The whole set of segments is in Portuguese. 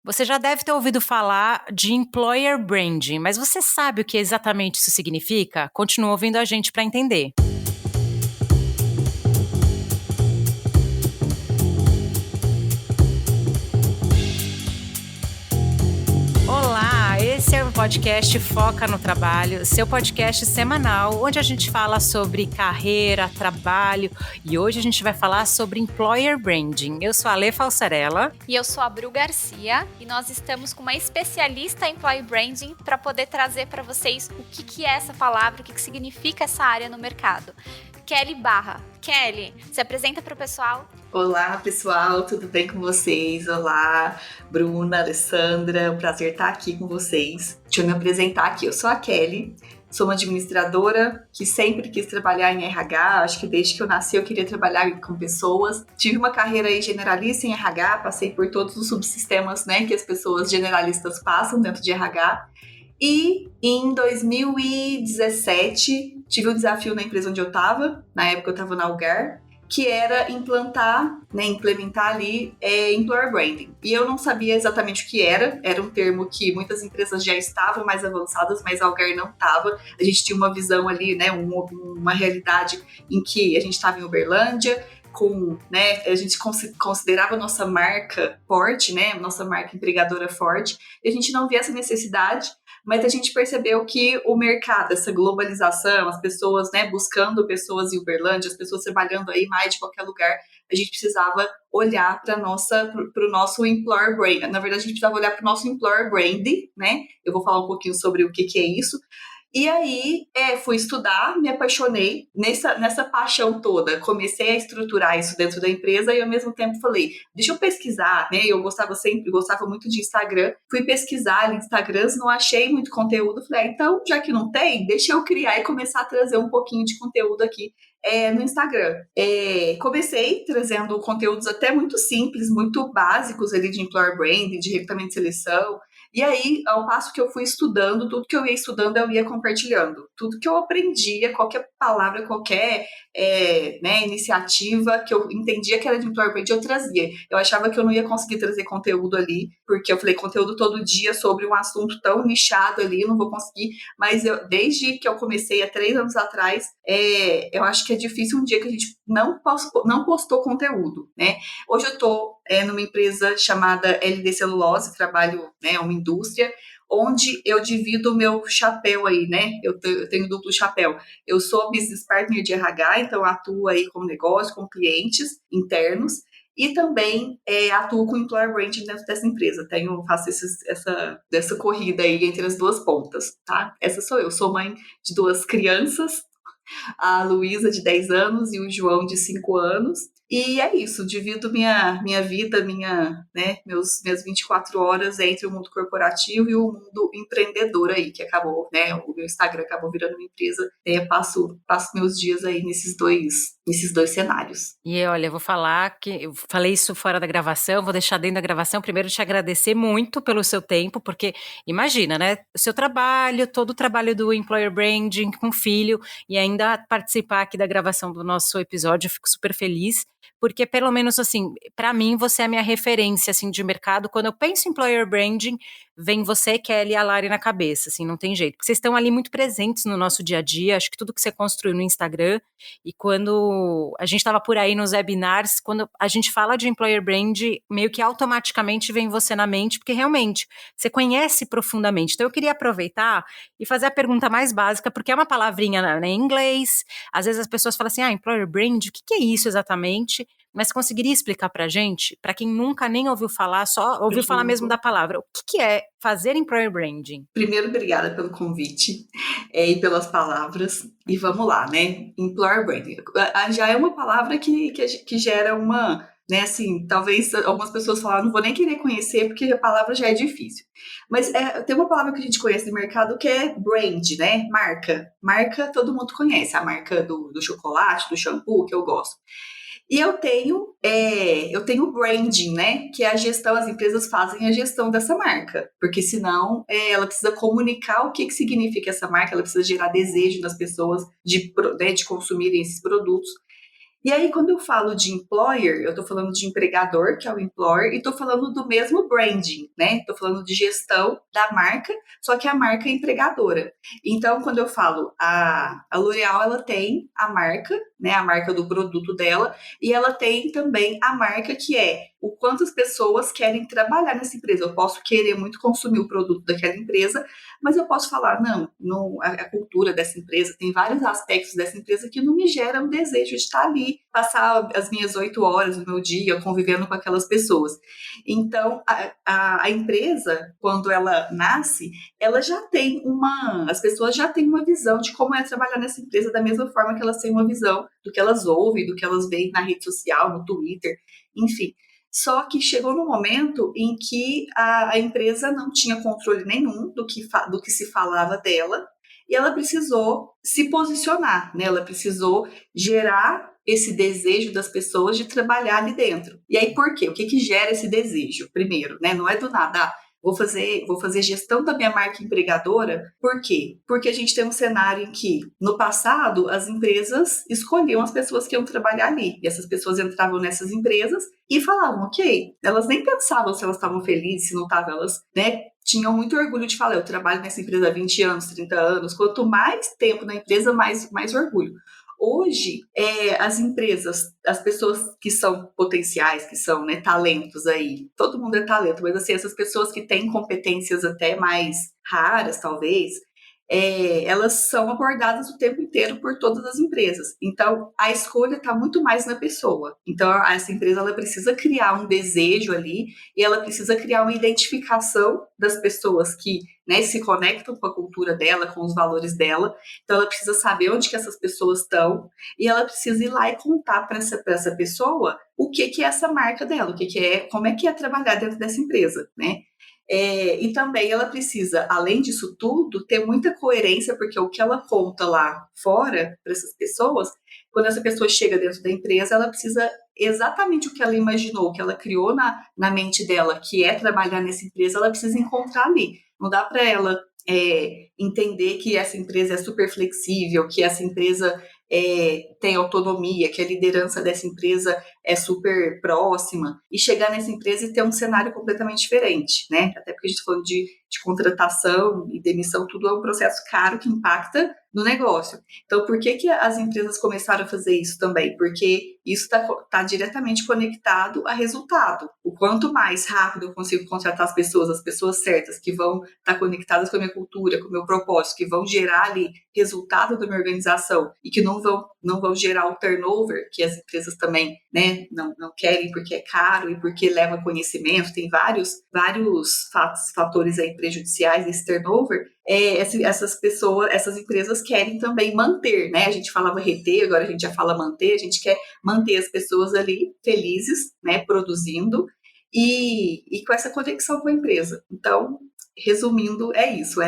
Você já deve ter ouvido falar de Employer Branding, mas você sabe o que exatamente isso significa? Continua ouvindo a gente para entender. Olá, esse é o podcast Foca no Trabalho, seu podcast semanal, onde a gente fala sobre carreira, trabalho e hoje a gente vai falar sobre Employer Branding. Eu sou a Lê Falsarella. E eu sou a Bru Garcia e nós estamos com uma especialista em Employer Branding para poder trazer para vocês o que é essa palavra, o que significa essa área no mercado. Kelly Barra. Kelly, se apresenta para o pessoal. Olá, pessoal, tudo bem com vocês? Olá, Bruna, Alessandra, é um prazer estar aqui com vocês. Deixa eu me apresentar aqui, eu sou a Kelly, sou uma administradora que sempre quis trabalhar em RH, acho que desde que eu nasci eu queria trabalhar com pessoas. Tive uma carreira aí generalista em RH, passei por todos os subsistemas, né, que as pessoas generalistas passam dentro de RH. E em 2017, tive um desafio na empresa onde eu estava, na época eu estava na Algar, que era implementar, implementar ali Employer Branding. E eu não sabia exatamente o que era um termo que muitas empresas já estavam mais avançadas, mas a Algar não estava. A gente tinha uma visão ali, né, uma realidade em que a gente estava em Uberlândia, a gente considerava a nossa marca forte, né, nossa marca empregadora forte, e a gente não via essa necessidade, mas a gente percebeu que o mercado, essa globalização, as pessoas, né, buscando pessoas em Uberlândia, as pessoas trabalhando aí mais de qualquer lugar, a gente precisava olhar para o nosso Employer Brand. Na verdade, a gente precisava olhar para o nosso Employer Brand, né? Eu vou falar um pouquinho sobre o que é isso. E aí, fui estudar, me apaixonei nessa paixão toda. Comecei a estruturar isso dentro da empresa e, ao mesmo tempo, falei, deixa eu pesquisar, né? Eu gostava muito de Instagram. Fui pesquisar ali Instagrams, não achei muito conteúdo. Falei, então, já que não tem, deixa eu criar e começar a trazer um pouquinho de conteúdo aqui no Instagram. Comecei trazendo conteúdos até muito simples, muito básicos ali de Employer Branding, de recrutamento de seleção. E aí, ao passo que eu fui estudando, tudo que eu ia estudando, eu ia compartilhando. Tudo que eu aprendia, qualquer palavra, qualquer iniciativa que eu entendia que era de Employer Branding, eu trazia. Eu achava que eu não ia conseguir trazer conteúdo ali, porque eu falei, conteúdo todo dia sobre um assunto tão nichado ali, eu não vou conseguir. Mas desde que eu comecei, há 3 anos atrás, eu acho que é difícil um dia que a gente não postou conteúdo, né? Hoje eu estou numa empresa chamada LD Celulose, trabalho, uma indústria, onde eu divido o meu chapéu aí, né? Eu tenho duplo chapéu. Eu sou business partner de RH, então atuo aí com negócio, com clientes internos, e também atuo com Employer Branding dentro dessa empresa. Faço essa corrida aí entre as duas pontas, tá? Essa sou eu. Sou mãe de 2 crianças, a Luísa, de 10 anos, e o João, de 5 anos. E é isso, divido minha vida, minhas 24 horas entre o mundo corporativo e o mundo empreendedor aí, que acabou, né? O meu Instagram acabou virando uma empresa. Passo meus dias aí nesses dois cenários. E olha, eu vou falar que eu falei isso fora da gravação, vou deixar dentro da gravação. Primeiro, te agradecer muito pelo seu tempo, porque imagina, né? O seu trabalho, todo o trabalho do Employer Branding com filho e ainda participar aqui da gravação do nosso episódio, eu fico super feliz. Porque pelo menos assim, para mim você é a minha referência assim de mercado. Quando eu penso em Employer Branding, vem você, Kelly e a Lari na cabeça, assim, não tem jeito. Porque vocês estão ali muito presentes no nosso dia a dia, acho que tudo que você construiu no Instagram, e quando a gente estava por aí nos webinars, quando a gente fala de Employer Branding, meio que automaticamente vem você na mente, porque realmente você conhece profundamente. Então eu queria aproveitar e fazer a pergunta mais básica, porque é uma palavrinha em inglês, às vezes as pessoas falam assim, Employer Branding, o que é isso exatamente? Mas conseguiria explicar pra gente, para quem nunca nem ouviu falar, só ouviu falar mesmo da palavra, o que é fazer Employer Branding? Primeiro, obrigada pelo convite e pelas palavras. E vamos lá, né? Employer Branding. Já é uma palavra que gera uma, né, assim, talvez algumas pessoas falam, não vou nem querer conhecer, porque a palavra já é difícil. Mas tem uma palavra que a gente conhece no mercado que é brand, né? Marca. Marca todo mundo conhece, a marca do chocolate, do shampoo, que eu gosto. E eu tenho o branding, né? Que é a gestão, as empresas fazem a gestão dessa marca. Porque senão ela precisa comunicar o que significa essa marca, ela precisa gerar desejo nas pessoas de consumirem esses produtos. E aí, quando eu falo de employer, eu estou falando de empregador, que é o employer, e estou falando do mesmo branding, né? Estou falando de gestão da marca, só que a marca é empregadora. Então, quando eu falo, a L'Oréal, ela tem a marca, né? A marca do produto dela, e ela tem também a marca que é o quanto as pessoas querem trabalhar nessa empresa. Eu posso querer muito consumir o produto daquela empresa, mas eu posso falar, não, a cultura dessa empresa, tem vários aspectos dessa empresa que não me geram o desejo de estar ali, passar as minhas 8 horas do meu dia convivendo com aquelas pessoas. Então, a empresa, quando ela nasce, ela já tem as pessoas já têm uma visão de como é trabalhar nessa empresa, da mesma forma que elas têm uma visão do que elas ouvem, do que elas veem na rede social, no Twitter, enfim. Só que chegou no momento em que a empresa não tinha controle nenhum do que se falava dela, e ela precisou se posicionar, né? Ela precisou gerar esse desejo das pessoas de trabalhar ali dentro. E aí, por quê? O que gera esse desejo? Primeiro, né? Não é do nada, vou fazer gestão da minha marca empregadora. Por quê? Porque a gente tem um cenário em que, no passado, as empresas escolhiam as pessoas que iam trabalhar ali. E essas pessoas entravam nessas empresas e falavam, ok, elas nem pensavam se elas estavam felizes, se não estavam, elas, né, tinham muito orgulho de falar, eu trabalho nessa empresa há 20 anos, 30 anos, quanto mais tempo na empresa, mais orgulho. Hoje, as empresas, as pessoas que são potenciais, que são, né, talentos aí, todo mundo é talento, mas assim, essas pessoas que têm competências até mais raras, talvez, elas são abordadas o tempo inteiro por todas as empresas. Então, a escolha está muito mais na pessoa. Então, essa empresa ela precisa criar um desejo ali e ela precisa criar uma identificação das pessoas que, né, se conectam com a cultura dela, com os valores dela. Então, ela precisa saber onde que essas pessoas estão e ela precisa ir lá e contar para essa pessoa o que é essa marca dela, como é que é trabalhar dentro dessa empresa, né? E também ela precisa, além disso tudo, ter muita coerência, porque o que ela conta lá fora para essas pessoas, quando essa pessoa chega dentro da empresa, ela precisa exatamente o que ela imaginou, o que ela criou na mente dela, que é trabalhar nessa empresa, ela precisa encontrar ali. Não dá para ela entender que essa empresa é super flexível, que essa empresa tem autonomia, que a liderança dessa empresa é super próxima, e chegar nessa empresa e ter um cenário completamente diferente, né? Até porque a gente falou de contratação e demissão, tudo é um processo caro que impacta no negócio. Então, por que as empresas começaram a fazer isso também? Porque isso está diretamente conectado a resultado. O quanto mais rápido eu consigo contratar as pessoas certas, que vão estar conectadas com a minha cultura, com o meu propósito, que vão gerar ali resultado da minha organização e que não vão gerar o turnover, que as empresas também, né, não querem porque é caro e porque leva conhecimento, tem vários fatores aí prejudiciais desse turnover. Essas empresas querem também manter, né? A gente falava reter, agora a gente já fala manter, a gente quer manter as pessoas ali felizes, né, produzindo e com essa conexão com a empresa. Então, resumindo, é isso,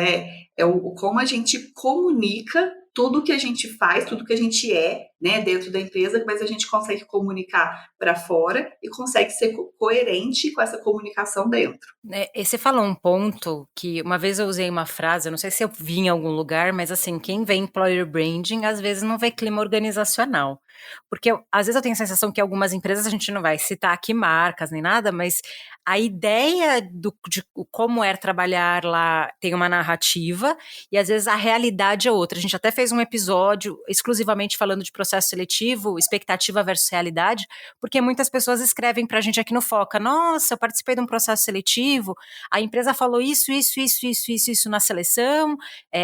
como a gente comunica tudo que a gente faz, tudo que a gente né, dentro da empresa, mas a gente consegue comunicar para fora e consegue ser coerente com essa comunicação dentro. E você falou um ponto que uma vez eu usei uma frase, eu não sei se eu vi em algum lugar, mas assim, quem vê employer branding às vezes não vê clima organizacional. Porque às vezes eu tenho a sensação que algumas empresas, a gente não vai citar aqui marcas nem nada, mas a ideia de como é trabalhar lá tem uma narrativa e às vezes a realidade é outra. A gente até fez um episódio exclusivamente falando de processo seletivo, expectativa versus realidade, porque muitas pessoas escrevem pra gente aqui no Foca, nossa, eu participei de um processo seletivo, a empresa falou isso na seleção,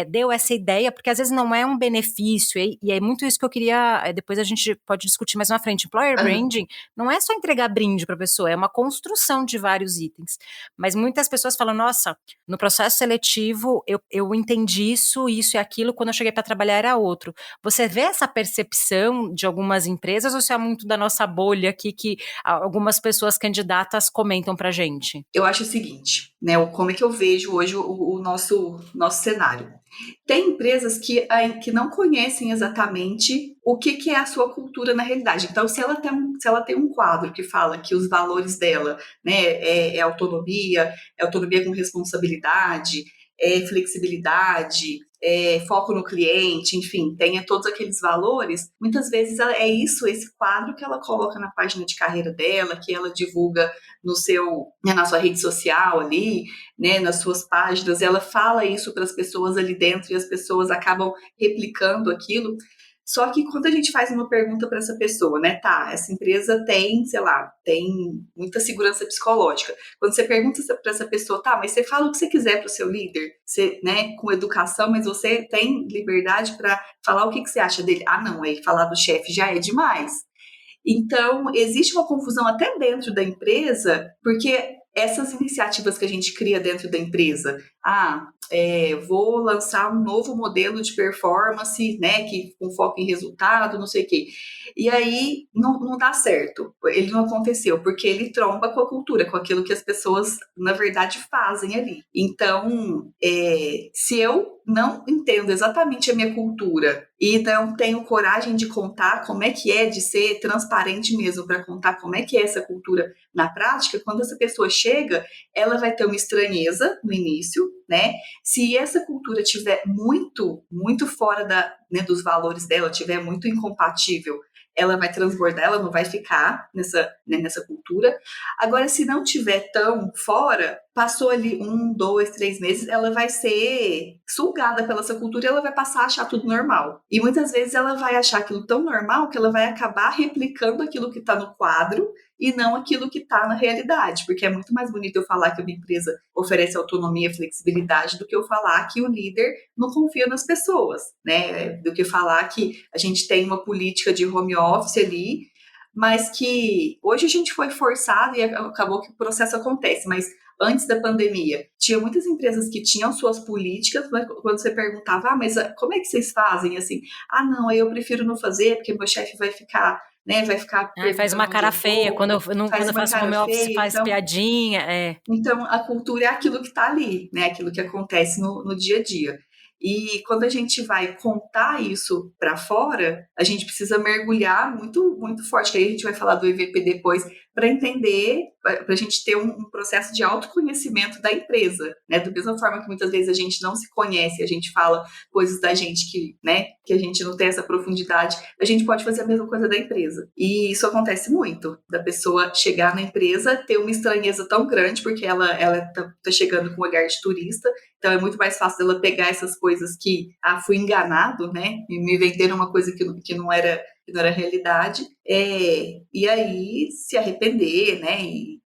deu essa ideia, porque às vezes não é um benefício, e é muito isso que eu queria, depois a gente pode discutir mais na frente. Employer branding não é só entregar brinde para a pessoa, é uma construção de vários itens. Mas muitas pessoas falam, nossa, no processo seletivo eu entendi isso e aquilo, quando eu cheguei para trabalhar era outro. Você vê essa percepção de algumas empresas ou isso é muito da nossa bolha aqui que algumas pessoas candidatas comentam pra gente? Eu acho o seguinte, né, como é que eu vejo hoje o nosso cenário. Tem empresas que não conhecem exatamente o que é a sua cultura na realidade. Então, se ela tem um quadro que fala que os valores dela, né, é autonomia com responsabilidade, flexibilidade, foco no cliente, enfim, tenha todos aqueles valores, muitas vezes é isso, esse quadro que ela coloca na página de carreira dela, que ela divulga na sua rede social ali, né, nas suas páginas, ela fala isso para as pessoas ali dentro e as pessoas acabam replicando aquilo. Só que quando a gente faz uma pergunta para essa pessoa, né, tá, essa empresa tem, sei lá, tem muita segurança psicológica. Quando você pergunta para essa pessoa, tá, mas você fala o que você quiser para o seu líder, você, né, com educação, mas você tem liberdade para falar o que você acha dele. Ah, não, aí falar do chefe já é demais. Então, existe uma confusão até dentro da empresa, porque essas iniciativas que a gente cria dentro da empresa, vou lançar um novo modelo de performance, né, que com foco em resultado, não sei o quê. E aí não dá certo, ele não aconteceu, porque ele tromba com a cultura, com aquilo que as pessoas, na verdade, fazem ali. Então, se eu não entendo exatamente a minha cultura e não tenho coragem de contar como é que é, de ser transparente mesmo para contar como é que é essa cultura na prática, quando essa pessoa chega, ela vai ter uma estranheza no início, né? Se essa cultura tiver muito, muito fora dos valores dela, tiver muito incompatível, ela vai transbordar, ela não vai ficar nessa cultura. Agora, se não tiver tão fora, passou ali 1, 2, 3 meses, ela vai ser sugada pela essa cultura e ela vai passar a achar tudo normal. E muitas vezes ela vai achar aquilo tão normal que ela vai acabar replicando aquilo que está no quadro e não aquilo que está na realidade, porque é muito mais bonito eu falar que uma empresa oferece autonomia e flexibilidade do que eu falar que o líder não confia nas pessoas, né? Do que falar que a gente tem uma política de home office ali, mas que hoje a gente foi forçado e acabou que o processo acontece, mas antes da pandemia, tinha muitas empresas que tinham suas políticas, mas quando você perguntava, mas como é que vocês fazem? Assim, não, eu prefiro não fazer, porque meu chefe vai ficar, né, faz uma cara feia, quando eu faço home office faz então, piadinha, Então, a cultura é aquilo que está ali, né, aquilo que acontece no dia a dia. E quando a gente vai contar isso para fora, a gente precisa mergulhar muito, muito forte, que aí a gente vai falar do EVP depois, para entender, para a gente ter um processo de autoconhecimento da empresa, né? Da mesma forma que muitas vezes a gente não se conhece, a gente fala coisas da gente que a gente não tem essa profundidade, a gente pode fazer a mesma coisa da empresa. E isso acontece muito, da pessoa chegar na empresa, ter uma estranheza tão grande, porque ela tá chegando com um olhar de turista, então é muito mais fácil dela pegar essas coisas que, fui enganado, né? E me venderam uma coisa que não era realidade, e aí se arrepender, né?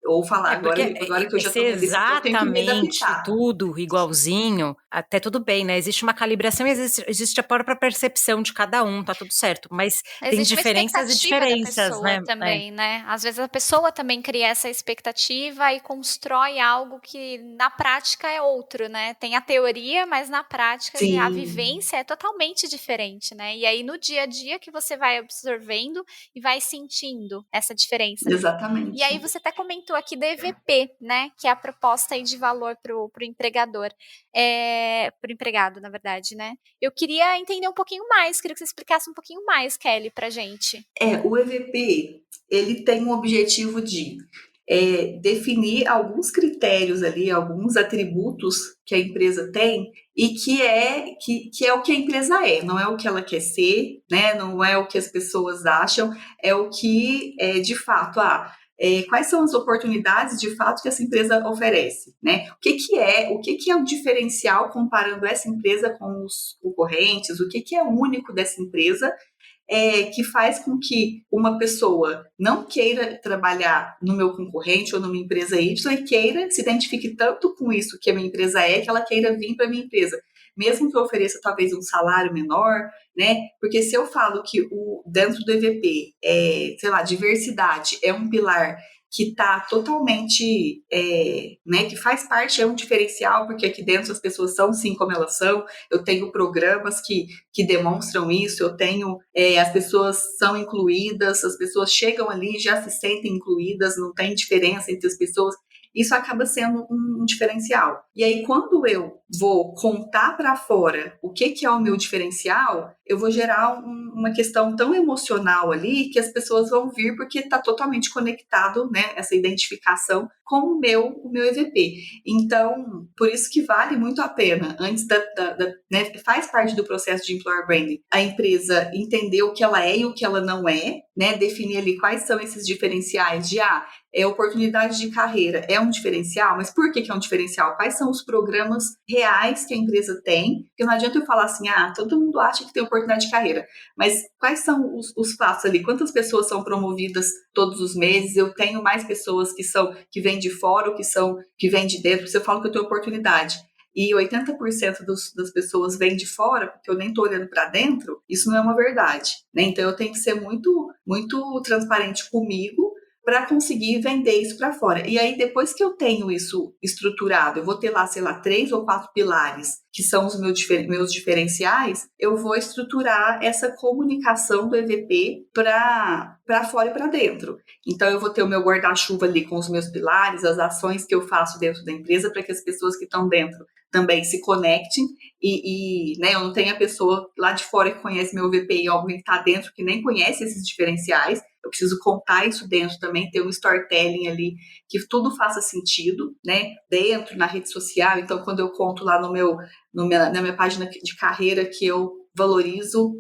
Ou falar, agora que eu já ser tomei a decisão, eu tenho que me exatamente adaptar. tudo igualzinho, até tudo bem, né? Existe uma calibração, existe a própria percepção de cada um, tá tudo certo, mas tem Existe uma diferenças e expectativa da diferenças, pessoa né? também, né? Às vezes a pessoa também cria essa expectativa e constrói algo que na prática é outro, né? Tem a teoria, mas na prática a Sim, vivência é totalmente diferente, né? E aí no dia a dia que você vai absorvendo e vai sentindo essa diferença. E aí exatamente. você até comentou aqui do EVP, né? Que é a proposta aí de valor para o empregador, para o empregado, na verdade, né? Eu queria entender um pouquinho mais, queria que você explicasse um pouquinho mais, Kelly, pra gente. O EVP, ele tem o objetivo de definir alguns critérios ali, alguns atributos que a empresa tem e que é o que a empresa é, não é o que ela quer ser, né? Não é o que as pessoas acham, é o que de fato, quais são as oportunidades de fato que essa empresa oferece, né? O que é o diferencial comparando essa empresa com os concorrentes, o que é único dessa empresa que faz com que uma pessoa não queira trabalhar no meu concorrente ou numa empresa Y e queira, se identifique tanto com isso que a minha empresa que ela queira vir para a minha empresa. Mesmo que eu ofereça talvez um salário menor, né? Porque se eu falo que dentro do EVP, sei lá, diversidade é um pilar que está totalmente, né, que faz parte, é um diferencial, porque aqui dentro as pessoas são sim como elas são, eu tenho programas que demonstram isso, eu tenho, as pessoas são incluídas, as pessoas chegam ali e já se sentem incluídas, não tem diferença entre as pessoas, isso acaba sendo um diferencial. E aí, quando eu vou contar para fora o que é o meu diferencial, eu vou gerar uma questão tão emocional ali que as pessoas vão vir porque está totalmente conectado, né, essa identificação com o meu EVP. Então, por isso que vale muito a pena, antes né, faz parte do processo de Employer Branding, a empresa entender o que ela é e o que ela não é, né, definir ali quais são esses diferenciais de, oportunidade de carreira é um diferencial, mas por que é um diferencial? Quais são os programas reais que a empresa tem? Porque não adianta eu falar assim, todo mundo acha que tem oportunidade de carreira, mas quais são os fatos ali? Quantas pessoas são promovidas todos os meses? Eu tenho mais pessoas que vêm de fora ou que vêm de dentro? Se eu falo que eu tenho oportunidade e 80% das pessoas vêm de fora, porque eu nem estou olhando para dentro, isso não é uma verdade, né? Então eu tenho que ser muito, muito transparente comigo para conseguir vender isso para fora. E aí, depois que eu tenho isso estruturado, eu vou ter lá, sei lá, 3 ou 4 pilares, que são os meus diferenciais, eu vou estruturar essa comunicação do EVP para fora e para dentro. Então, eu vou ter o meu guarda-chuva ali com os meus pilares, as ações que eu faço dentro da empresa, para que as pessoas que estão dentro também se conectem e né, eu não tenho a pessoa lá de fora que conhece meu EVP e alguém que está dentro que nem conhece esses diferenciais. Eu preciso contar isso dentro também, ter um storytelling ali, que tudo faça sentido, né? Dentro, na rede social. Então, quando eu conto lá na minha página de carreira que eu valorizo,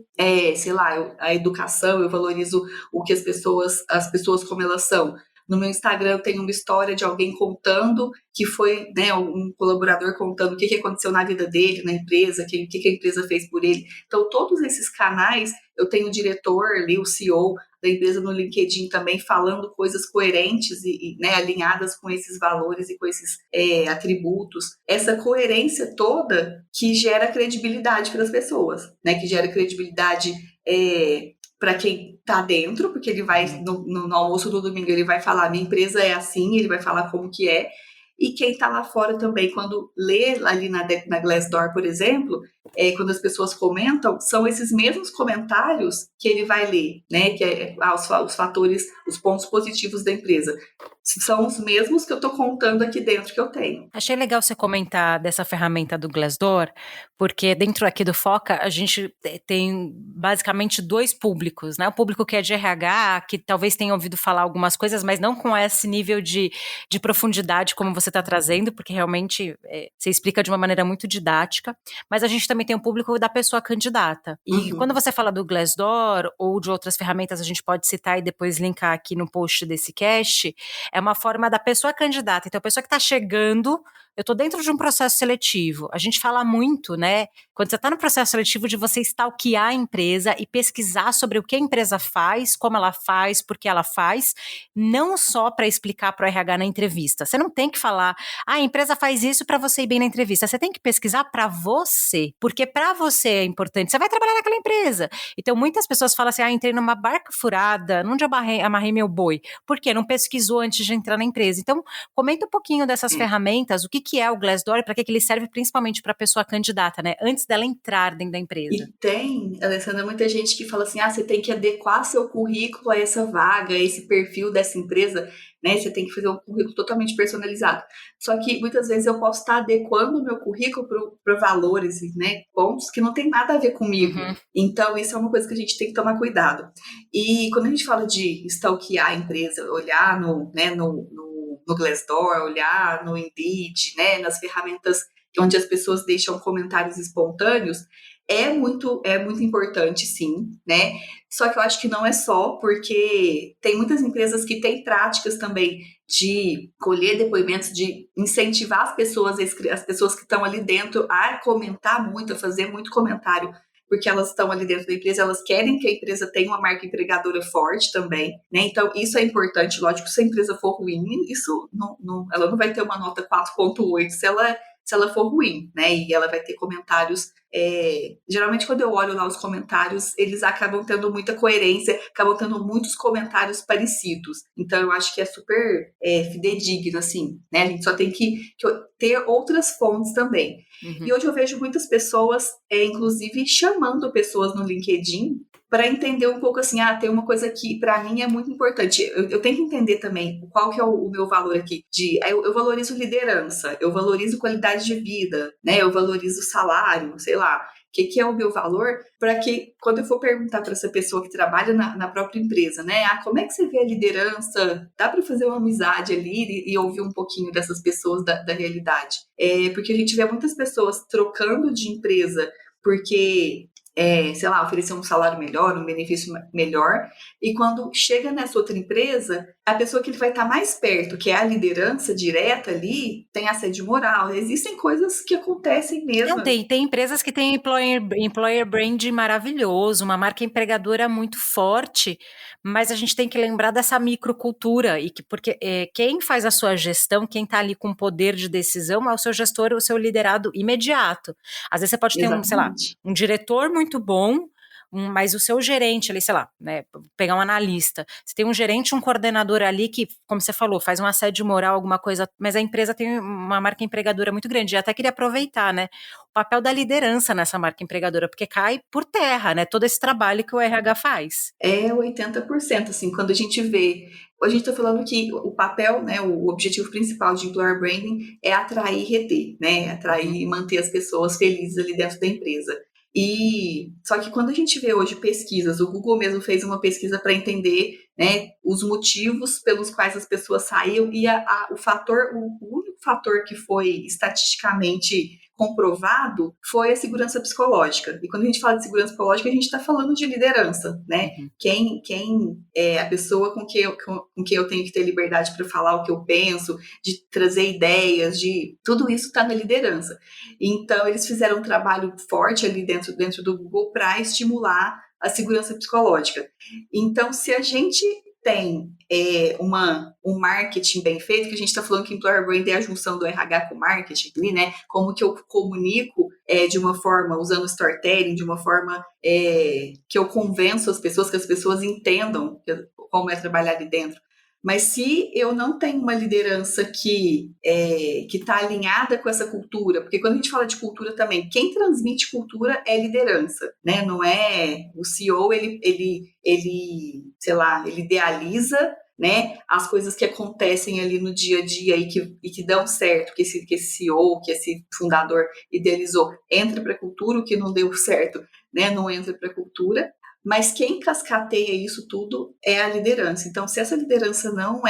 sei lá, a educação, eu valorizo o que as pessoas como elas são. No meu Instagram eu tenho uma história de alguém contando que foi, né, um colaborador contando o que aconteceu na vida dele, na empresa, o que a empresa fez por ele. Então, todos esses canais, eu tenho o diretor ali, o CEO da empresa no LinkedIn também falando coisas coerentes e né, alinhadas com esses valores e com esses atributos. Essa coerência toda que gera credibilidade para as pessoas, né, que gera credibilidade para quem está dentro, porque ele vai, no almoço do domingo, ele vai falar, minha empresa é assim, ele vai falar como que é, e quem está lá fora também, quando lê ali na Glassdoor, por exemplo, quando as pessoas comentam, são esses mesmos comentários que ele vai ler, né, que os fatores, os pontos positivos da empresa. São os mesmos que eu estou contando aqui dentro que eu tenho. Achei legal você comentar dessa ferramenta do Glassdoor, porque dentro aqui do Foca a gente tem basicamente 2 públicos, né? O público que é de RH, que talvez tenha ouvido falar algumas coisas, mas não com esse nível de profundidade como você está trazendo, porque realmente você explica de uma maneira muito didática, mas a gente também tem o público da pessoa candidata. E quando você fala do Glassdoor ou de outras ferramentas, a gente pode citar e depois linkar aqui no post desse cast, é uma forma da pessoa candidata. Então, a pessoa que está chegando, eu estou dentro de um processo seletivo. A gente fala muito, né? Quando você está no processo seletivo, de você stalkear a empresa e pesquisar sobre o que a empresa faz, como ela faz, por que ela faz, não só para explicar para o RH na entrevista. Você não tem que falar, a empresa faz isso para você ir bem na entrevista. Você tem que pesquisar para você, porque para você é importante. Você vai trabalhar naquela empresa. Então, muitas pessoas falam assim, entrei numa barca furada, onde amarrei meu boi. Por quê? Não pesquisou antes de entrar na empresa. Então, comenta um pouquinho dessas ferramentas, o que é o Glassdoor e para que ele serve principalmente para a pessoa candidata, né? Antes dela entrar dentro da empresa. E tem, Alessandra, muita gente que fala assim, você tem que adequar seu currículo a essa vaga, a esse perfil dessa empresa, né? Você tem que fazer um currículo totalmente personalizado. Só que muitas vezes eu posso estar adequando o meu currículo para valores, né? Pontos que não tem nada a ver comigo. Então, isso é uma coisa que a gente tem que tomar cuidado. E quando a gente fala de stalkear a empresa, olhar no Glassdoor, olhar no Indeed, né, nas ferramentas onde as pessoas deixam comentários espontâneos, é muito importante, sim, né? Só que eu acho que não é só, porque tem muitas empresas que têm práticas também de colher depoimentos, de incentivar as pessoas que estão ali dentro a comentar muito, a fazer muito comentário, porque elas estão ali dentro da empresa, elas querem que a empresa tenha uma marca empregadora forte também, né? Então, isso é importante. Lógico, se a empresa for ruim, ela não vai ter uma nota 4.8 se ela for ruim, né? E ela vai ter comentários. Geralmente, quando eu olho lá os comentários, eles acabam tendo muita coerência, acabam tendo muitos comentários parecidos. Então, eu acho que é super fidedigno, assim, né? A gente só tem que ter outras fontes também. E hoje eu vejo muitas pessoas, inclusive, chamando pessoas no LinkedIn para entender um pouco assim, tem uma coisa que para mim é muito importante. Eu tenho que entender também qual que é o meu valor aqui. Eu valorizo liderança, eu valorizo qualidade de vida, né? Eu valorizo salário, sei lá. que é o meu valor, para que quando eu for perguntar para essa pessoa que trabalha na própria empresa, né, como é que você vê a liderança? Dá para fazer uma amizade ali e ouvir um pouquinho dessas pessoas da realidade. Porque a gente vê muitas pessoas trocando de empresa porque sei lá, oferecer um salário melhor, um benefício melhor, e quando chega nessa outra empresa, a pessoa que ele vai estar mais perto, que é a liderança direta ali, tem assédio moral. Existem coisas que acontecem mesmo. Não, tem empresas que têm employer brand maravilhoso, uma marca empregadora muito forte, mas a gente tem que lembrar dessa microcultura, e porque quem faz a sua gestão, quem está ali com poder de decisão é o seu gestor, o seu liderado imediato. Às vezes você pode ter sei lá, um diretor muito bom, mas o seu gerente ali, sei lá, né, pegar um analista, você tem um gerente, um coordenador ali que, como você falou, faz um assédio moral, alguma coisa, mas a empresa tem uma marca empregadora muito grande, e até queria aproveitar, né, o papel da liderança nessa marca empregadora, porque cai por terra, né, todo esse trabalho que o RH faz. 80%, assim, quando a gente vê, a gente está falando que o papel, né, o objetivo principal de Employer Branding é atrair e reter, né, atrair e manter as pessoas felizes ali dentro da empresa. E só que quando a gente vê hoje pesquisas, o Google mesmo fez uma pesquisa para entender, né, os motivos pelos quais as pessoas saíam, e o único fator que foi estatisticamente comprovado foi a segurança psicológica. E quando a gente fala de segurança psicológica, a gente está falando de liderança, né? Quem é a pessoa com quem eu tenho que ter liberdade para falar o que eu penso, de trazer ideias, de tudo isso está na liderança. Então, eles fizeram um trabalho forte ali dentro do Google para estimular a segurança psicológica. Então, se a gente tem um marketing bem feito, que a gente está falando que Employer Brand é a junção do RH com o marketing, né? Como que eu comunico de uma forma, usando storytelling, de uma forma que eu convenço as pessoas, que as pessoas entendam como é trabalhar ali dentro. Mas se eu não tenho uma liderança que está alinhada com essa cultura, porque quando a gente fala de cultura também, quem transmite cultura é liderança, né? Não é o CEO, ele sei lá, ele idealiza, né, as coisas que acontecem ali no dia a dia e que dão certo, que esse CEO, que esse fundador idealizou, entra para a cultura, o que não deu certo, né, não entra para a cultura. Mas quem cascateia isso tudo é a liderança. Então, se essa liderança não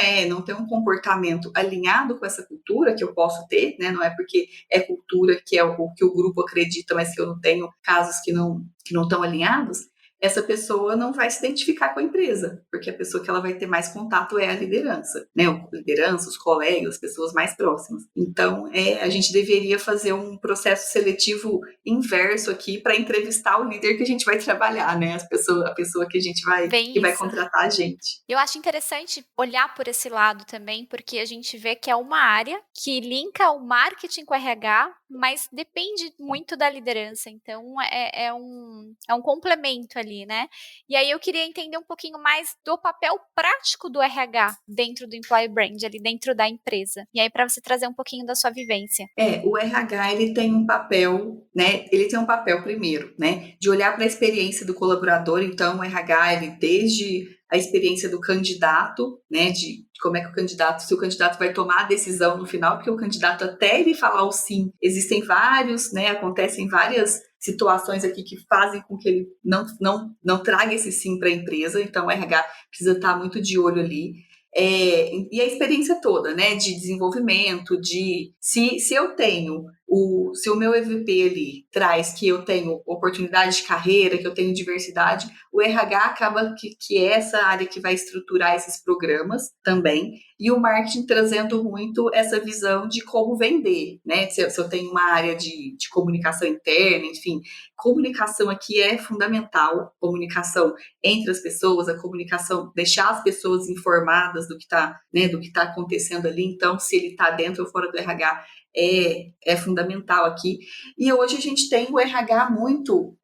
tem um comportamento alinhado com essa cultura que eu posso ter, né? Não é porque é cultura que é o que o grupo acredita, mas que eu não tenho casos que não estão alinhados, essa pessoa não vai se identificar com a empresa, porque a pessoa que ela vai ter mais contato é a liderança, né? A liderança, os colegas, as pessoas mais próximas. Então, a gente deveria fazer um processo seletivo inverso aqui para entrevistar o líder que a gente vai trabalhar, né? A pessoa que a gente vai contratar a gente. Eu acho interessante olhar por esse lado também, porque a gente vê que é uma área que linka o marketing com o RH, mas depende muito da liderança. Então, é um complemento ali, né? E aí eu queria entender um pouquinho mais do papel prático do RH dentro do Employer Brand, ali dentro da empresa. E aí para você trazer um pouquinho da sua vivência. O RH, ele tem um papel, né? Ele tem um papel primeiro, né? De olhar para a experiência do colaborador. Então, o RH, ele desde a experiência do candidato, né? De como é que se o candidato vai tomar a decisão no final, porque o candidato, até ele falar o sim, existem vários, né? Acontecem várias situações aqui que fazem com que ele não traga esse sim para a empresa. Então, o RH precisa estar muito de olho ali. E a experiência toda, né, de desenvolvimento, se eu tenho se o meu EVP ali traz que eu tenho oportunidade de carreira, que eu tenho diversidade, o RH acaba que é essa área que vai estruturar esses programas também, e o marketing trazendo muito essa visão de como vender, né? Se eu tenho uma área de comunicação interna, enfim, comunicação aqui é fundamental, comunicação entre as pessoas, a comunicação, deixar as pessoas informadas do que está acontecendo ali. Então, se ele está dentro ou fora do RH, é fundamental aqui. E hoje a gente tem o RH muito,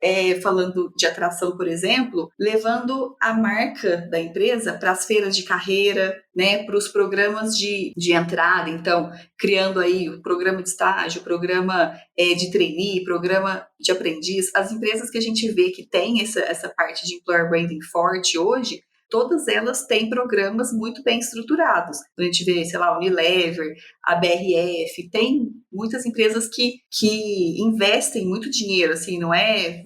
falando de atração, por exemplo, levando a marca da empresa para as feiras de carreira, né, para os programas de entrada. Então, criando aí o programa de estágio, programa de trainee, programa de aprendiz. As empresas que a gente vê que tem essa parte de employer branding forte hoje, todas elas têm programas muito bem estruturados. A gente vê, sei lá, Unilever, a BRF, tem muitas empresas que investem muito dinheiro, assim, não é...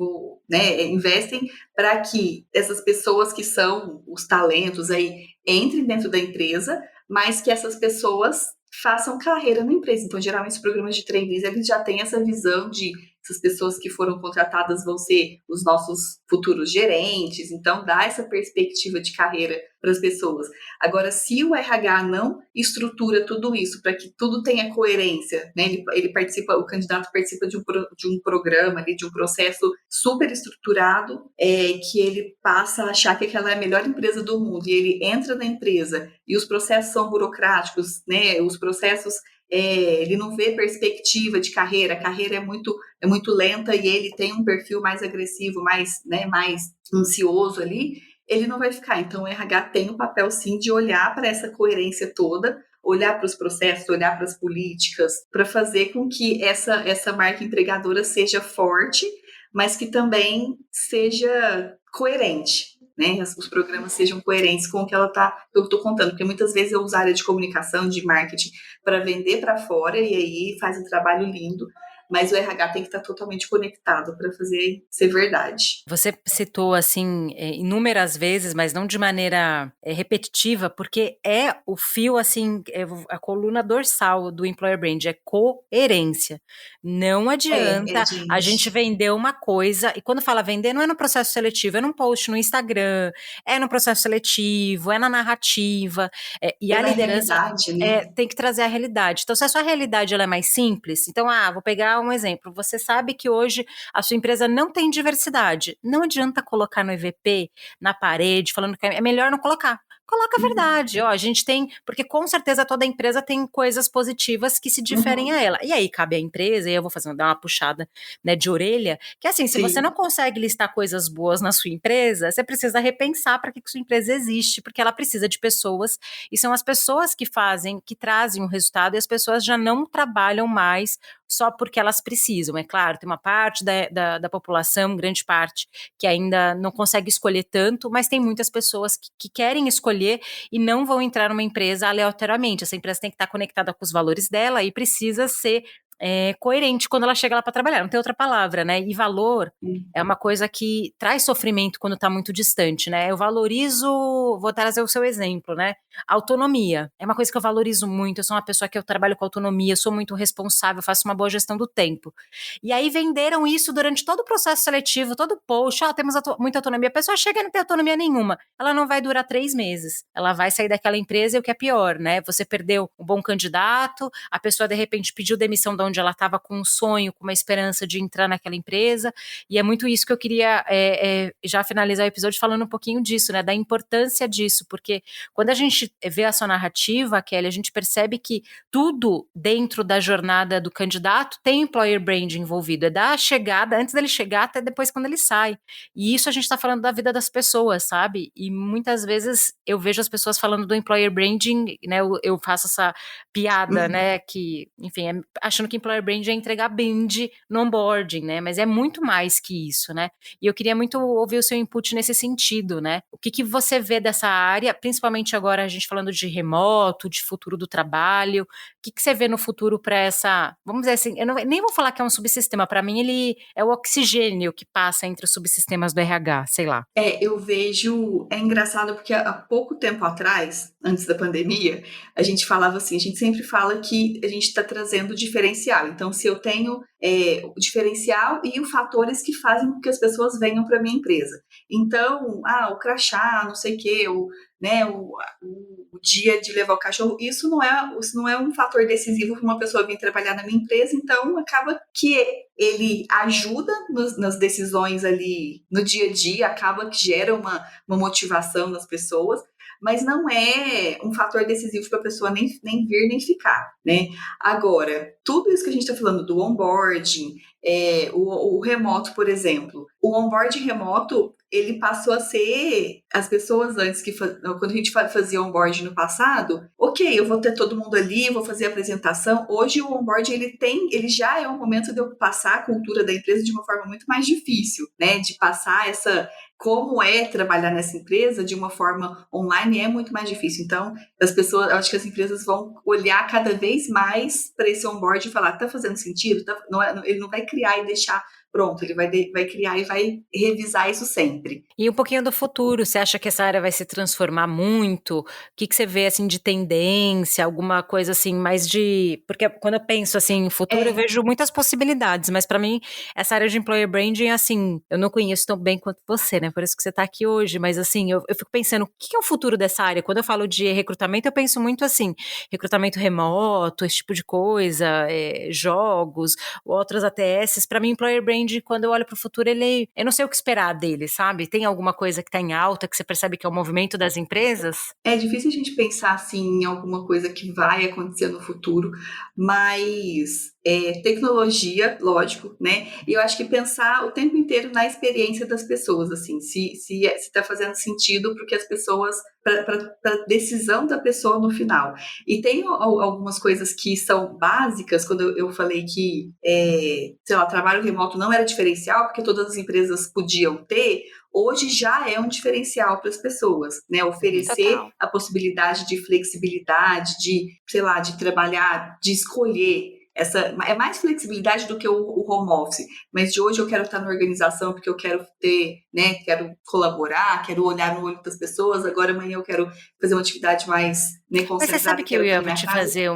investem para que essas pessoas que são os talentos aí entrem dentro da empresa, mas que essas pessoas façam carreira na empresa. Então, geralmente, os programas de trainees, eles já têm essa visão de essas pessoas que foram contratadas vão ser os nossos futuros gerentes, então dá essa perspectiva de carreira para as pessoas. Agora, se o RH não estrutura tudo isso para que tudo tenha coerência, né? Ele participa, o candidato participa de um programa ali, de um processo super estruturado, que ele passa a achar que aquela é a melhor empresa do mundo, e ele entra na empresa e os processos são burocráticos, né? Os processos ele não vê perspectiva de carreira, a carreira é muito lenta e ele tem um perfil mais agressivo, mais ansioso ali, ele não vai ficar. Então, o RH tem o papel, sim, de olhar para essa coerência toda, olhar para os processos, olhar para as políticas, para fazer com que essa marca empregadora seja forte, mas que também seja coerente. Né, os programas sejam coerentes com o que eu estou contando, porque muitas vezes eu uso a área de comunicação, de marketing, para vender para fora, e aí faz um trabalho lindo, mas o RH tem que estar totalmente conectado para fazer ser verdade. Você citou, assim, inúmeras vezes, mas não de maneira repetitiva, porque é o fio, assim, a coluna dorsal do Employer Brand, é coerência. Não adianta a gente vender uma coisa, e quando fala vender, não é no processo seletivo, é num post no Instagram, é no processo seletivo, é na narrativa, e a liderança tem que trazer a realidade. Então, se a sua realidade ela é mais simples, então, vou pegar um exemplo, você sabe que hoje a sua empresa não tem diversidade, não adianta colocar no EVP, na parede, falando que é melhor não colocar. Coloca a verdade, a gente tem, porque com certeza toda empresa tem coisas positivas que se diferem a ela, e aí cabe à empresa, e eu vou dar uma puxada, né, de orelha, que assim, se você não consegue listar coisas boas na sua empresa, você precisa repensar para que sua empresa existe, porque ela precisa de pessoas, e são as pessoas que trazem um resultado, e as pessoas já não trabalham mais só porque elas precisam, é claro, tem uma parte da população, grande parte, que ainda não consegue escolher tanto, mas tem muitas pessoas que querem escolher e não vão entrar numa empresa aleatoriamente, essa empresa tem que estar conectada com os valores dela e precisa ser coerente quando ela chega lá para trabalhar, não tem outra palavra, né, e valor é uma coisa que traz sofrimento quando está muito distante, né, eu valorizo, vou trazer o seu exemplo, né, autonomia, é uma coisa que eu valorizo muito, eu sou uma pessoa que eu trabalho com autonomia, sou muito responsável, faço uma boa gestão do tempo, e aí venderam isso durante todo o processo seletivo, todo o post, temos muita autonomia, a pessoa chega e não tem autonomia nenhuma, ela não vai durar 3 meses, ela vai sair daquela empresa e o que é pior, né, você perdeu um bom candidato, a pessoa de repente pediu demissão de onde ela estava com um sonho, com uma esperança de entrar naquela empresa, e é muito isso que eu queria já finalizar o episódio falando um pouquinho disso, né, da importância disso, porque quando a gente vê a sua narrativa, Kelly, a gente percebe que tudo dentro da jornada do candidato tem employer branding envolvido, é da chegada, antes dele chegar até depois quando ele sai, e isso a gente está falando da vida das pessoas, sabe, e muitas vezes eu vejo as pessoas falando do employer branding, né, eu faço essa piada, né, que, enfim, achando que employer branding é entregar brinde no onboarding, né, mas é muito mais que isso, né, e eu queria muito ouvir o seu input nesse sentido, né, o que você vê dessa área, principalmente agora a gente falando de remoto, de futuro do trabalho, o que você vê no futuro para essa, vamos dizer assim, eu nem vou falar que é um subsistema, para mim ele é o oxigênio que passa entre os subsistemas do RH, sei lá. Eu vejo, é engraçado porque há pouco tempo atrás, antes da pandemia, a gente falava assim, a gente sempre fala que a gente está trazendo diferencial, então se eu tenho o diferencial e os fatores que fazem com que as pessoas venham para a minha empresa, então, o crachá, não sei o que, o dia de levar o cachorro, isso não é um fator decisivo para uma pessoa vir trabalhar na minha empresa, então acaba que ele ajuda nas decisões ali no dia a dia, acaba que gera uma motivação nas pessoas, mas não é um fator decisivo para a pessoa nem vir nem ficar, né? Agora, tudo isso que a gente está falando do onboarding, o remoto, por exemplo, O onboarding remoto, ele passou a ser, as pessoas antes, quando a gente fazia onboarding no passado, ok, eu vou ter todo mundo ali, vou fazer a apresentação. Hoje o onboarding, ele já é um momento de eu passar a cultura da empresa de uma forma muito mais difícil, né? De passar como é trabalhar nessa empresa de uma forma online é muito mais difícil. Então, eu acho que as empresas vão olhar cada vez mais para esse onboarding e falar, tá fazendo sentido? Ele não vai criar e deixar pronto, ele vai criar e vai revisar isso sempre. E um pouquinho do futuro, você acha que essa área vai se transformar muito? O que você vê, assim, de tendência, alguma coisa, assim, mais de... Porque quando eu penso, assim, em futuro, eu vejo muitas possibilidades, mas para mim, essa área de employer branding, assim, eu não conheço tão bem quanto você, né? Por isso que você tá aqui hoje, mas, assim, eu fico pensando, o que é o futuro dessa área? Quando eu falo de recrutamento, eu penso muito, assim, recrutamento remoto, esse tipo de coisa, jogos, outras ATS. Para mim, employer branding, quando eu olho para o futuro, eu não sei o que esperar dele, sabe? Tem alguma coisa que está em alta, que você percebe que é o movimento das empresas? É difícil a gente pensar assim em alguma coisa que vai acontecer no futuro, mas tecnologia, lógico, né? E eu acho que pensar o tempo inteiro na experiência das pessoas, assim, se está fazendo sentido para que as pessoas, para a decisão da pessoa no final. E tem algumas coisas que são básicas, quando eu falei que, sei lá, trabalho remoto não era diferencial, porque todas as empresas podiam ter. Hoje já é um diferencial para as pessoas, né? Oferecer Total. a possibilidade de flexibilidade, de, sei lá, de trabalhar, de escolher. É mais flexibilidade do que o home office, mas de hoje eu quero estar na organização porque eu quero ter, né, quero colaborar, quero olhar no olho das pessoas, agora amanhã eu quero fazer uma atividade mais, né, Mas você sabe concentrada, que eu quero estar ia na minha te casa. fazer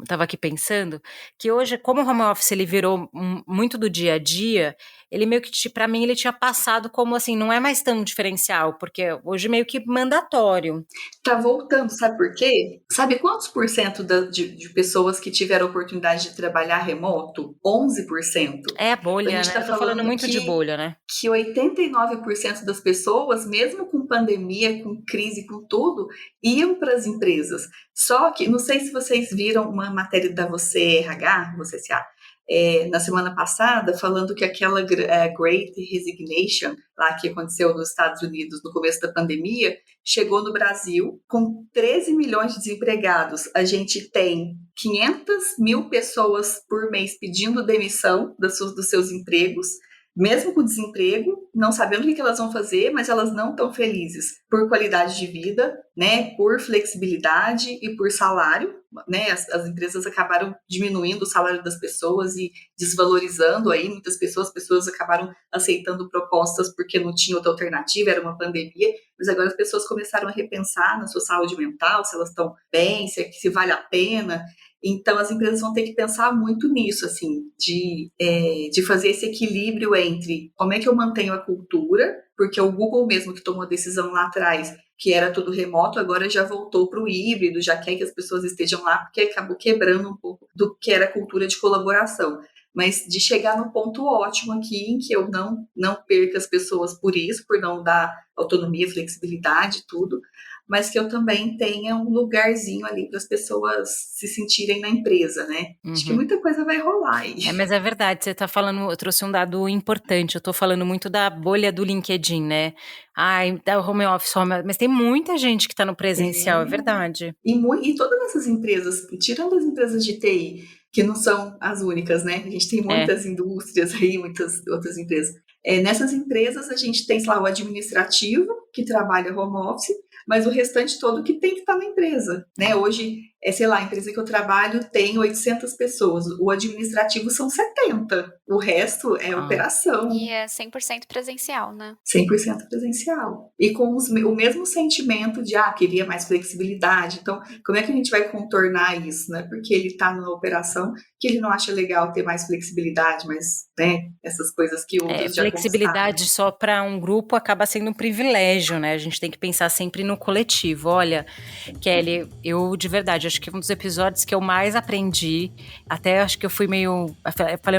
tava aqui pensando, que hoje, como o home office ele virou muito do dia a dia, ele meio que, pra mim, ele tinha passado como assim, não é mais tão diferencial, porque hoje meio que mandatório. Tá voltando, sabe por quê? Sabe quantos por cento de pessoas que tiveram a oportunidade de trabalhar remoto? 11%. É a Então, a bolha, gente né? está Eu tô falando falando muito de bolha, né? que 89% das pessoas, mesmo com pandemia, com crise, com tudo, iam para as empresas. Só que, não sei se vocês viram uma matéria da Você RH, Você SA, na semana passada, falando que aquela Great Resignation, lá que aconteceu nos Estados Unidos no começo da pandemia, chegou no Brasil com 13 milhões de desempregados. A gente tem 500 mil pessoas por mês pedindo demissão dos seus empregos, mesmo com desemprego, não sabendo o que elas vão fazer, mas elas não estão felizes por qualidade de vida, né, por flexibilidade e por salário, né, as empresas acabaram diminuindo o salário das pessoas e desvalorizando aí muitas pessoas, as pessoas acabaram aceitando propostas porque não tinha outra alternativa, era uma pandemia, mas agora as pessoas começaram a repensar na sua saúde mental, se elas estão bem, se vale a pena. Então, as empresas vão ter que pensar muito nisso, assim, de fazer esse equilíbrio entre como é que eu mantenho a cultura, porque o Google mesmo que tomou a decisão lá atrás, que era tudo remoto, agora já voltou para o híbrido, já quer que as pessoas estejam lá, porque acabou quebrando um pouco do que era a cultura de colaboração. Mas de chegar no ponto ótimo aqui, em que eu não perca as pessoas por isso, por não dar autonomia, flexibilidade, tudo, mas que eu também tenha um lugarzinho ali para as pessoas se sentirem na empresa, né? Acho que muita coisa vai rolar aí. Mas é verdade, você tá falando, eu trouxe um dado importante, eu tô falando muito da bolha do LinkedIn, né? Ai, da home office, mas tem muita gente que tá no presencial, é verdade. E todas essas empresas, tirando as empresas de TI, que não são as únicas, né? A gente tem muitas indústrias aí, muitas outras empresas. Nessas empresas a gente tem, sei lá, o administrativo, que trabalha home office, mas o restante todo que tem que estar na empresa, né? Hoje, sei lá, a empresa que eu trabalho tem 800 pessoas, o administrativo são 70, o resto é operação. E é 100% presencial, né? 100% presencial. E com o mesmo sentimento de, queria mais flexibilidade. Então, como é que a gente vai contornar isso, né? Porque ele está numa operação que ele não acha legal ter mais flexibilidade, mas, né, essas coisas que outros já flexibilidade só para um grupo acaba sendo um privilégio, né? A gente tem que pensar sempre no coletivo. Olha, Kelly, eu de verdade acho que um dos episódios que eu mais aprendi, até acho que eu falei um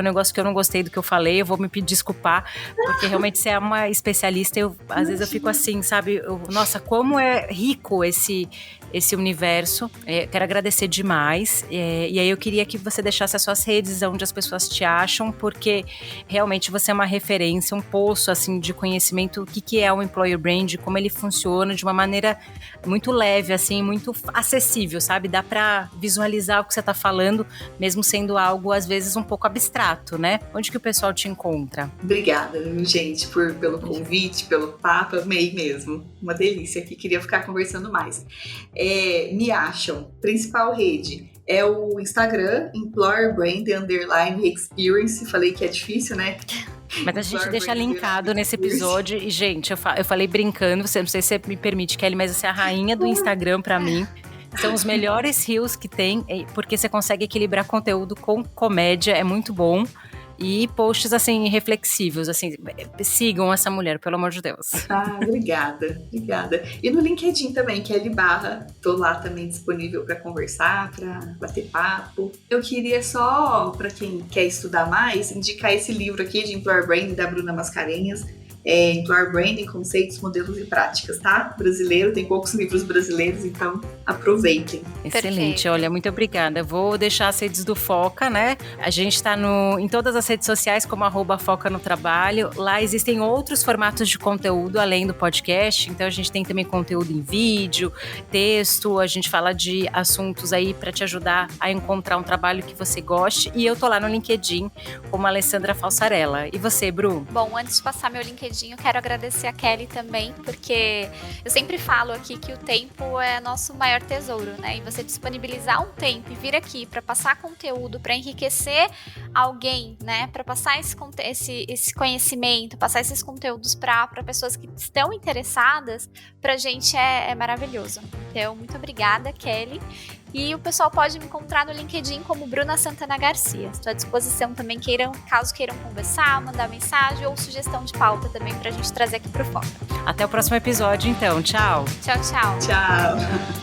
negócio que eu não gostei do que eu falei, eu vou me pedir desculpar, porque realmente você é uma especialista, às vezes eu fico assim, sabe, nossa, como é rico esse universo. Quero agradecer demais, e aí eu queria que você deixasse as suas redes onde as pessoas te acham, porque realmente você é uma referência, um poço assim de conhecimento, o que é o Employer Brand, como ele funciona de uma maneira muito leve, assim, muito acessível, sabe? Dá pra visualizar o que você tá falando, mesmo sendo algo às vezes um pouco abstrato, né? Onde que o pessoal te encontra? Obrigada, gente, pelo convite, pelo papo, amei mesmo. Uma delícia aqui, queria ficar conversando mais. Me acham, principal rede é o Instagram, Employer Brand _experience. Falei que é difícil, né? Mas a gente deixa linkado nesse episódio. E, gente, eu falei brincando, não sei se você me permite, Kelly, mas você é a rainha do Instagram pra mim. São os melhores reels que tem, porque você consegue equilibrar conteúdo com comédia, é muito bom. E posts, assim, reflexivos, assim, sigam essa mulher, pelo amor de Deus. Obrigada. E no LinkedIn também, Kelly Barra, tô lá também disponível para conversar, para bater papo. Eu queria só, para quem quer estudar mais, indicar esse livro aqui de Employer Branding, da Bruna Mascarenhas. Employer Branding, Conceitos, Modelos e Práticas, tá? Brasileiro, tem poucos livros brasileiros, então aproveitem. Excelente, perfeito. Olha, muito obrigada. Vou deixar as redes do Foca, né? A gente tá em todas as redes sociais como @Foca no Trabalho. Lá existem outros formatos de conteúdo além do podcast, então a gente tem também conteúdo em vídeo, texto, a gente fala de assuntos aí para te ajudar a encontrar um trabalho que você goste. E eu tô lá no LinkedIn como Alessandra Falsarella. E você, Bru? Bom, antes de passar meu LinkedIn, eu quero agradecer a Kelly também, porque eu sempre falo aqui que o tempo é nosso maior tesouro, né? E você disponibilizar um tempo e vir aqui para passar conteúdo, para enriquecer alguém, né? Para passar esse conhecimento, passar esses conteúdos para pessoas que estão interessadas, pra gente é maravilhoso. Então, muito obrigada, Kelly. E o pessoal pode me encontrar no LinkedIn como Bruna Santana Garcia. Estou à disposição também, caso queiram conversar, mandar mensagem ou sugestão de pauta também pra gente trazer aqui pro Foca. Até o próximo episódio, então. Tchau. Tchau. Tchau.